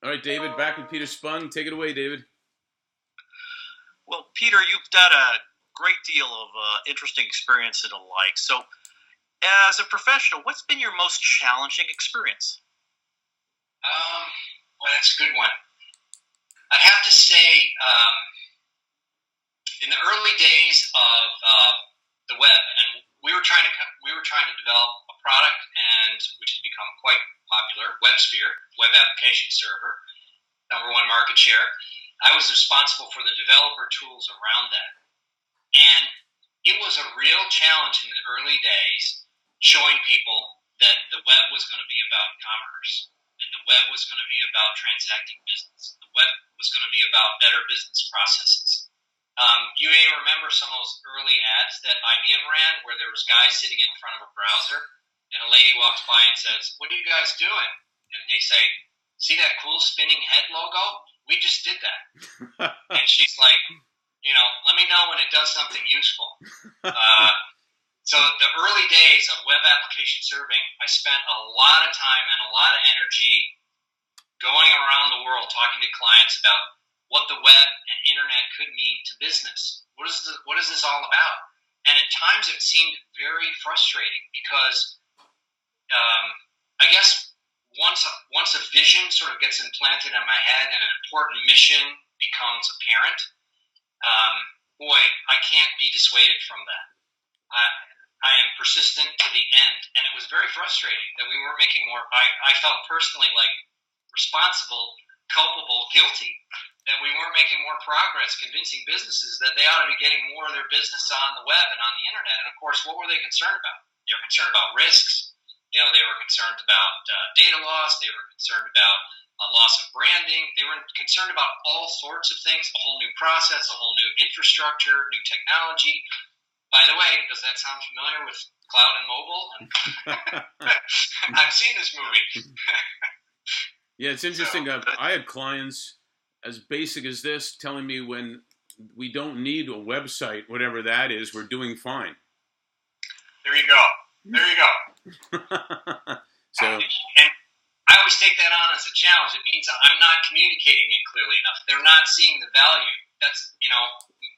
All right, David, back with Peter Spung. Take it away, David. Well, Peter, you've got a great deal of interesting experience in a like. So, as a professional, what's been your most challenging experience? Well, that's a good one. I'd have to say, in the early days of the web, and we were trying to develop a product, and which has become quite popular, WebSphere, web application server, #1 market share. I was responsible for the developer tools around that, and it was a real challenge in the early days showing people that the web was going to be about commerce, and the web was going to be about transacting business. The web was going to be about better business processes. You may remember some of those early ads that IBM ran where there was guys sitting in front of a browser and a lady walks by and says, "What are you guys doing?" And they say, "See that cool spinning head logo? We just did that." And she's like, "Let me know when it does something useful." So the early days of web application serving, I spent a lot of time and a lot of energy going around the world talking to clients about what the web and internet could mean to business. What is this all about? And at times it seemed very frustrating because I guess once a vision sort of gets implanted in my head and an important mission becomes apparent, boy, I can't be dissuaded from that. I am persistent to the end, and it was very frustrating that we weren't making more. I felt personally like responsible, culpable, guilty that we weren't making more progress convincing businesses that they ought to be getting more of their business on the web and on the internet. And of course, what were they concerned about? They were concerned about risks. They were concerned about data loss. They were concerned about loss of branding. They were concerned about all sorts of things, a whole new process, a whole new infrastructure, new technology. By the way, does that sound familiar with cloud and mobile? I've seen this movie. Yeah, it's interesting. I had clients as basic as this telling me when we don't need a website, whatever that is, we're doing fine. There you go. So, and I always take that on as a challenge. It means I'm not communicating it clearly enough. They're not seeing the value. That's,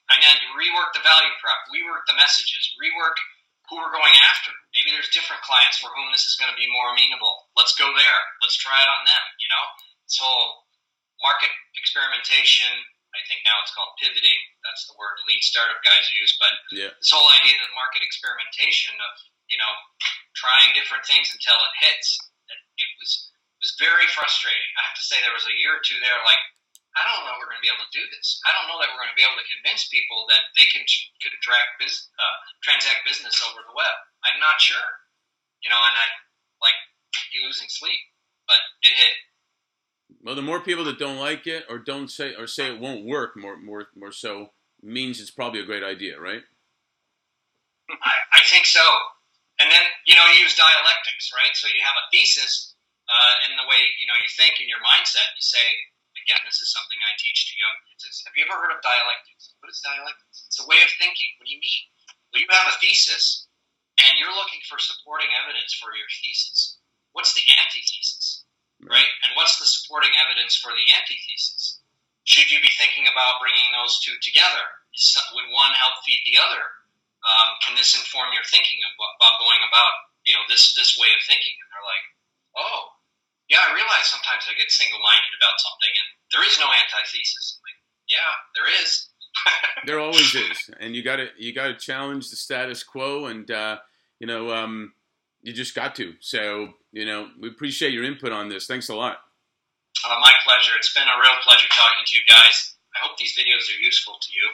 I need to rework the value prop, rework the messages, rework who we're going after. Maybe there's different clients for whom this is going to be more amenable. Let's go there. Let's try it on them, This whole market experimentation, I think now it's called pivoting. That's the word the lean startup guys use. But yeah. This whole idea of market experimentation of, trying different things until it hits, it was very frustrating. I have to say there was a year or two there like, I don't know if we're going to be able to do this. I don't know that we're going to be able to convince people that they could transact business over the web. I'm not sure. And I losing sleep, but it hit. Well, the more people that don't like it or don't say it won't work more so means it's probably a great idea, right? I think so. And then, you use dialectics, right? So you have a thesis in the way, you think in your mindset. You say, again, this is something I teach to young kids. Have you ever heard of dialectics? What is dialectics? It's a way of thinking. What do you mean? Well, you have a thesis, and you're looking for supporting evidence for your thesis. What's the antithesis, right? And what's the supporting evidence for the antithesis? Should you be thinking about bringing those two together? Would one help feed the other? Can this inform your thinking about going about, this way of thinking? And they're like, oh, yeah, I realize sometimes I get single-minded about something, and there is no antithesis. Like, yeah, there is. There always is, and you gotta challenge the status quo, and you just got to. So we appreciate your input on this. Thanks a lot. My pleasure. It's been a real pleasure talking to you guys. I hope these videos are useful to you.